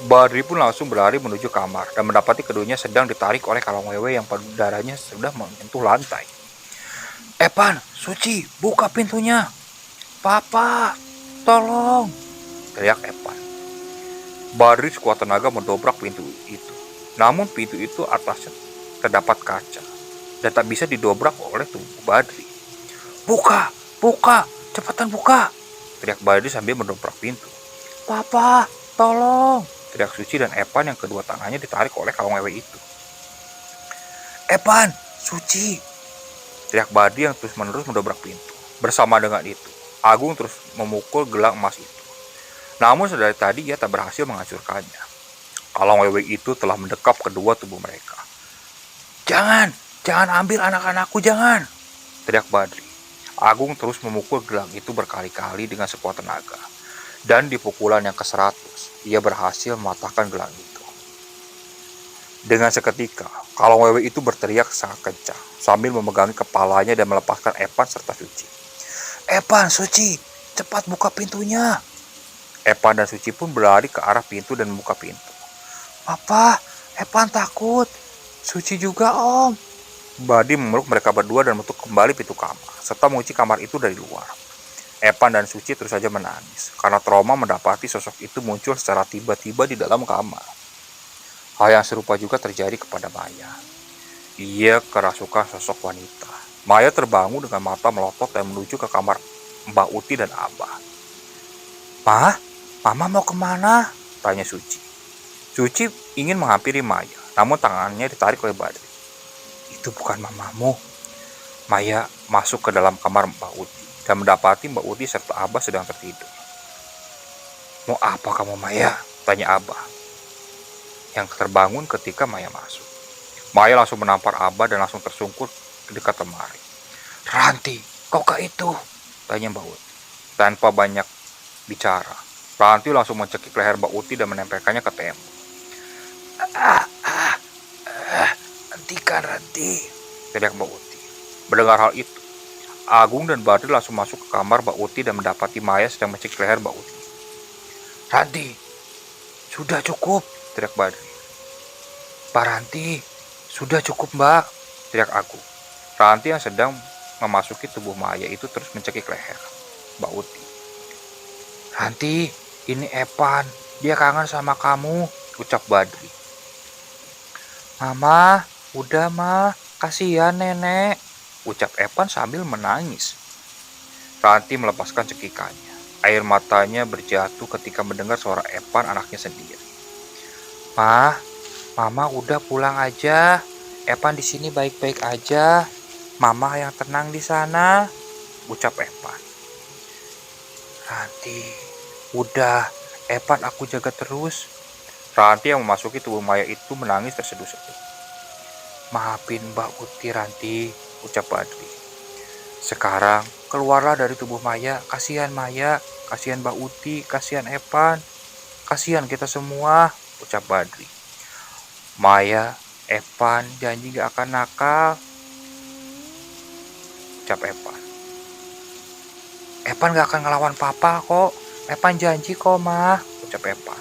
Badri pun langsung berlari menuju kamar dan mendapati keduanya sedang ditarik oleh Kalong Wewe yang darahnya sudah menyentuh lantai. "Epan, Suci, buka pintunya!" "Papa, tolong!" teriak Epan. Badri sekuat tenaga mendobrak pintu itu. Namun pintu itu atasnya terdapat kaca dan tak bisa didobrak oleh tubuh Badri. "Buka, buka, cepetan buka!" teriak Badri sambil mendobrak pintu. "Papa, tolong!" teriak Suci dan Epan yang kedua tangannya ditarik oleh Kalong Wewe itu. "Epan, Suci!" teriak Badri yang terus-menerus mendobrak pintu. Bersama dengan itu, Agung terus memukul gelang emas itu. Namun sedari tadi ia tak berhasil menghancurkannya. Kalong Wewe itu telah mendekap kedua tubuh mereka. Jangan ambil anak-anakku, jangan!" teriak Badri. Agung terus memukul gelang itu berkali-kali dengan sekuat tenaga. Dan di pukulan yang ke-100, ia berhasil mematahkan gelang itu. Dengan seketika, Kalong Wewe itu berteriak sangat kencang sambil memegangi kepalanya dan melepaskan Epan serta Suci. "Epan, Suci, cepat buka pintunya. Epan dan Suci pun berlari ke arah pintu dan membuka pintu. Papa, Epan takut. Suci juga om. Badi memeluk mereka berdua dan menutup kembali pintu kamar, serta mengunci kamar itu dari luar. Epan dan Suci terus saja menangis, karena trauma mendapati sosok itu muncul secara tiba-tiba di dalam kamar. Hal yang serupa juga terjadi kepada Maya. Ia kerasukan sosok wanita. Maya terbangun dengan mata melotot dan menuju ke kamar Mbak Uti dan Abah. "Mah, Mama mau kemana?" tanya Suci. Suci ingin menghampiri Maya, namun tangannya ditarik oleh Badri. "Itu bukan mamamu." Maya masuk ke dalam kamar Mbak Uti dan mendapati Mbak Uti serta Abah sedang tertidur. "Mau apa kamu, Maya?" tanya Abah, yang terbangun ketika Maya masuk. Maya langsung menampar Abah dan langsung tersungkur ke dekat lemari. "Ranti, kau ke itu?" tanya Mbak Uti. Tanpa banyak bicara, Ranti langsung mencekik leher Mbak Uti dan menempelkannya ke tembok. "Hentikan, Ranti," teriak Mbak Uti. Mendengar hal itu, Agung dan Badri langsung masuk ke kamar Mbak Uti dan mendapati Maya sedang mencekik leher Mbak Uti. "Ranti, sudah cukup," teriak Badri. "Pak Ranti, sudah cukup Mbak," teriak Agung. Ranti yang sedang memasuki tubuh Maya itu terus mencekik leher Mbak Uti. "Ranti, ini Epan, dia kangen sama kamu," ucap Badri. "Mama, udah mah, kasihan nenek," ucap Epan sambil menangis. Ranti melepaskan cekikannya. Air matanya berjatuh ketika mendengar suara Epan, anaknya sendiri. "Mah, Mama udah pulang aja. Epan di sini baik-baik aja. Mama yang tenang di sana," ucap Epan. "Ranti, udah, Epan aku jaga terus." Ranti yang memasuki tubuh Maya itu menangis terseduh-seduh. "Maafin Mbak Uti, Ranti," ucap Badri. "Sekarang keluarlah dari tubuh Maya. Kasihan Maya, kasihan Mbak Uti, kasihan Epan, kasihan kita semua," ucap Badri. "Maya, Epan janji gak akan nakal," ucap Epan. "Epan gak akan ngelawan papa kok. Epan janji kok, Mah," ucap Epan.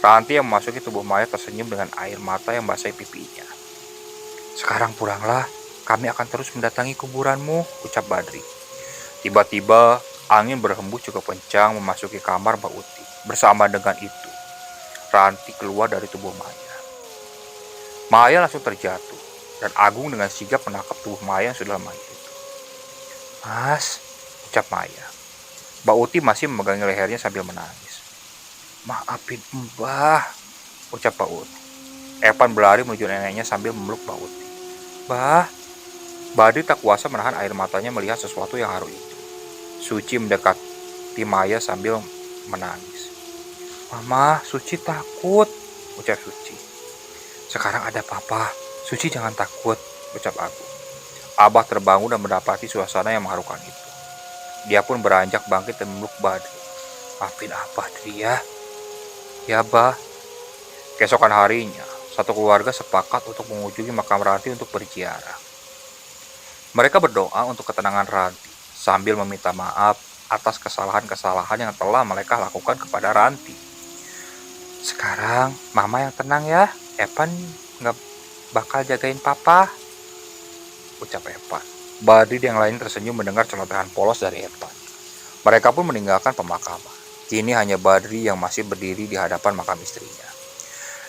Ranti yang memasuki tubuh Maya tersenyum dengan air mata yang basahi pipinya. "Sekarang pulanglah, kami akan terus mendatangi kuburanmu," ucap Badri. Tiba-tiba, angin berhembus cukup kencang memasuki kamar Mbak Uti. Bersama dengan itu, Ranti keluar dari tubuh Maya. Maya langsung terjatuh, dan Agung dengan sigap menangkap tubuh Maya yang sudah lemah itu. "Mas," ucap Maya. Mbak Uti masih memegangi lehernya sambil menangis. "Maafin Mbah," ucap Mbak Uti. Epan berlari menuju neneknya sambil memeluk Mbak Uti. "Mbah." Badri tak kuasa menahan air matanya melihat sesuatu yang haru itu. Suci mendekati Maya sambil menangis. "Mama, Suci takut," ucap Suci. "Sekarang ada papa, Suci jangan takut," ucap Agung. Abah terbangun dan mendapati suasana yang mengharukan itu. Dia pun beranjak bangkit dan memeluk Badri. "Maafin Abah, Dri ya." "Ya, Bah." Keesokan harinya, satu keluarga sepakat untuk mengunjungi makam Ranti untuk berziarah. Mereka berdoa untuk ketenangan Ranti, sambil meminta maaf atas kesalahan-kesalahan yang telah mereka lakukan kepada Ranti. "Sekarang, Mama yang tenang ya. Epan gak bakal jagain papa," ucap Epan. Badri yang lain tersenyum mendengar celotehan polos dari Epan. Mereka pun meninggalkan pemakaman. Kini hanya Badri yang masih berdiri di hadapan makam istrinya.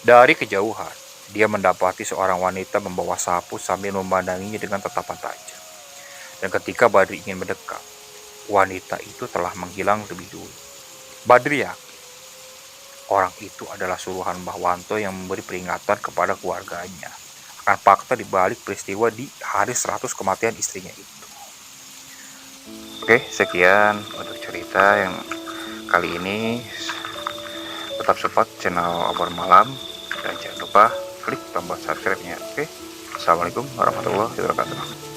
Dari kejauhan, dia mendapati seorang wanita membawa sapu sambil memandanginya dengan tatapan tajam. Dan ketika Badri ingin mendekat, wanita itu telah menghilang lebih dulu. Badri yakin orang itu adalah suruhan Mbah Wanto yang memberi peringatan kepada keluarganya akan fakta di balik peristiwa di hari 100 kematian istrinya itu. Oke, sekian untuk cerita yang kali ini. Tetap support channel Obor Malam dan jangan lupa klik tombol subscribe-nya. Oke, assalamualaikum warahmatullahi wabarakatuh.